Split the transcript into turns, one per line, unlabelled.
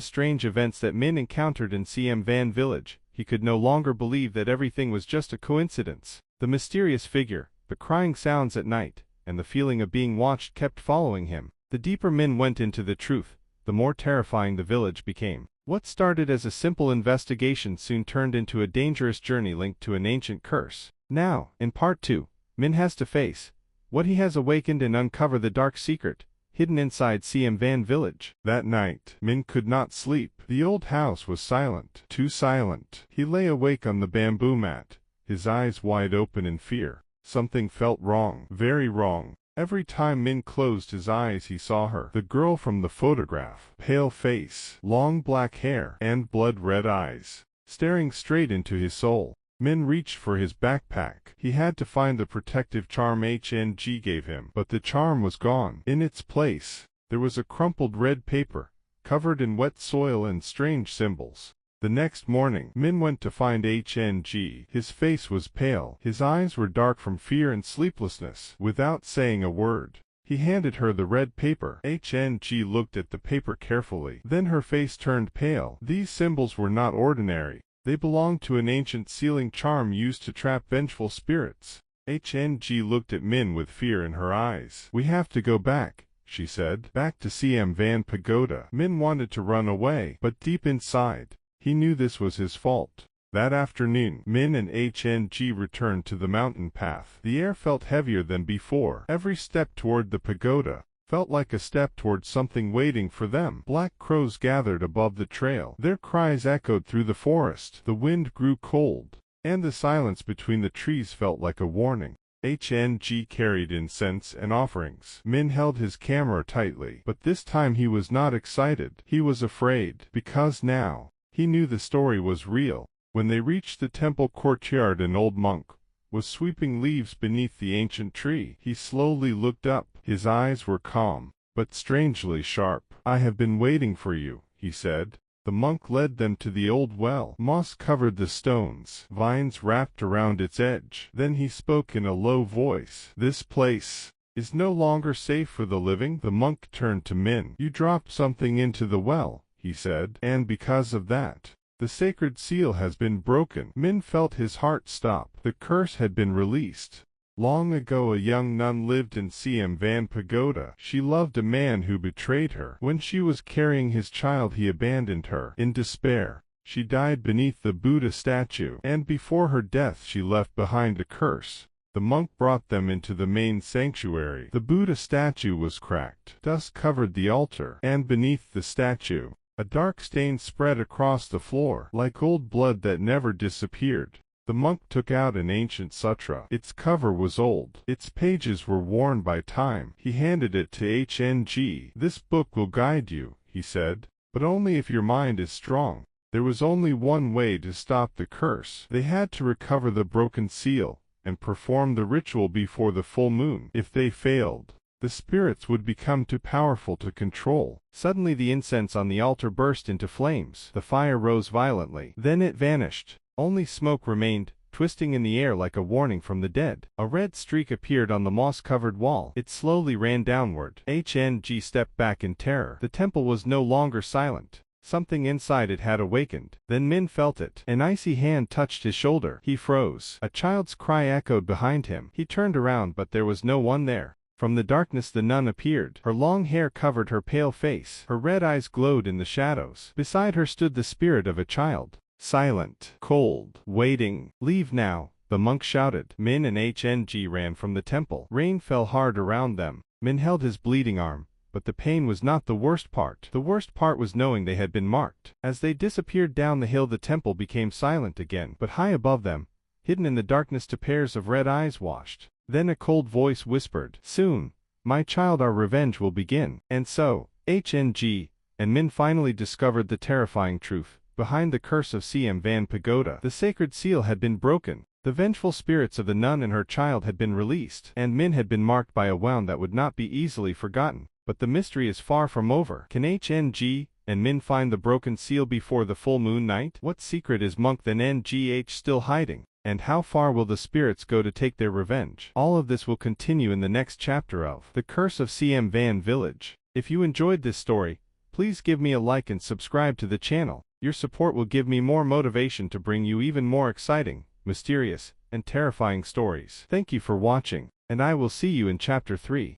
strange events that Min encountered in Cam Van village, he could no longer believe that everything was just a coincidence. The mysterious figure, the crying sounds at night, and the feeling of being watched kept following him. The deeper Min went into the truth, the more terrifying the village became. What started as a simple investigation soon turned into a dangerous journey linked to an ancient curse. Now, in part 2, Min has to face what he has awakened and uncover the dark secret hidden inside Cam Van village.
That night, Min could not sleep. The old house was silent, too silent. He lay awake on the bamboo mat, his eyes wide open in fear. Something felt wrong, very wrong. Every time Min closed his eyes he saw her, the girl from the photograph, pale face, long black hair, and blood-red eyes, staring straight into his soul. Min reached for his backpack. He had to find the protective charm HNG gave him, but the charm was gone. In its place, there was a crumpled red paper, covered in wet soil and strange symbols. The next morning, Min went to find HNG. His face was pale, his eyes were dark from fear and sleeplessness. Without saying a word, he handed her the red paper. HNG looked at the paper carefully. Then her face turned pale. These symbols were not ordinary. They belonged to an ancient sealing charm used to trap vengeful spirits. HNG looked at Min with fear in her eyes. "We have to go back," she said. "Back to Cam Van Pagoda." Min wanted to run away, but deep inside, he knew this was his fault. That afternoon, Min and HNG returned to the mountain path. The air felt heavier than before. Every step toward the pagoda felt like a step toward something waiting for them. Black crows gathered above the trail. Their cries echoed through the forest. The wind grew cold, and the silence between the trees felt like a warning. HNG carried incense and offerings. Min held his camera tightly, but this time he was not excited. He was afraid, because now he knew the story was real. When they reached the temple courtyard, an old monk was sweeping leaves beneath the ancient tree. He slowly looked up. His eyes were calm, but strangely sharp. "I have been waiting for you," he said. The monk led them to the old well. Moss covered the stones, vines wrapped around its edge. Then he spoke in a low voice. "This place is no longer safe for the living." The monk turned to Min. "You dropped something into the well," he said, "and because of that, the sacred seal has been broken." Min felt his heart stop. The curse had been released. Long ago a young nun lived in Cam Van Pagoda. She loved a man who betrayed her. When she was carrying his child he abandoned her. In despair, she died beneath the Buddha statue, and before her death she left behind a curse. The monk brought them into the main sanctuary. The Buddha statue was cracked. Dust covered the altar, and beneath the statue, a dark stain spread across the floor, like old blood that never disappeared. The monk took out an ancient sutra. Its cover was old. Its pages were worn by time. He handed it to HNG. "This book will guide you," he said, "but only if your mind is strong." There was only one way to stop the curse. They had to recover the broken seal and perform the ritual before the full moon. If they failed, the spirits would become too powerful to control. Suddenly the incense on the altar burst into flames. The fire rose violently. Then it vanished. Only smoke remained, twisting in the air like a warning from the dead. A red streak appeared on the moss-covered wall. It slowly ran downward. HNG stepped back in terror. The temple was no longer silent. Something inside it had awakened. Then Min felt it. An icy hand touched his shoulder. He froze. A child's cry echoed behind him. He turned around, but there was no one there. From the darkness the nun appeared. Her long hair covered her pale face. Her red eyes glowed in the shadows. Beside her stood the spirit of a child. Silent, cold, waiting. "Leave now," the monk shouted. Min and HNG ran from the temple. Rain fell hard around them. Min held his bleeding arm, but the pain was not the worst part. The worst part was knowing they had been marked. As they disappeared down the hill the temple became silent again, but high above them, hidden in the darkness, two pairs of red eyes watched. Then a cold voice whispered, "Soon, my child, our revenge will begin." And so, HNG and Min finally discovered the terrifying truth. Behind the curse of Cam Van Pagoda, the sacred seal had been broken. The vengeful spirits of the nun and her child had been released, and Min had been marked by a wound that would not be easily forgotten. But the mystery is far from over. Can HNG and Min find the broken seal before the full moon night? What secret is Monk than NGH still hiding? And how far will the spirits go to take their revenge? All of this will continue in the next chapter of The Curse of Cam Van Village. If you enjoyed this story,
Please give me a like and subscribe to the channel. Your support will give me more motivation to bring you even more exciting, mysterious, and terrifying stories. Thank you for watching, and I will see you in Chapter 3.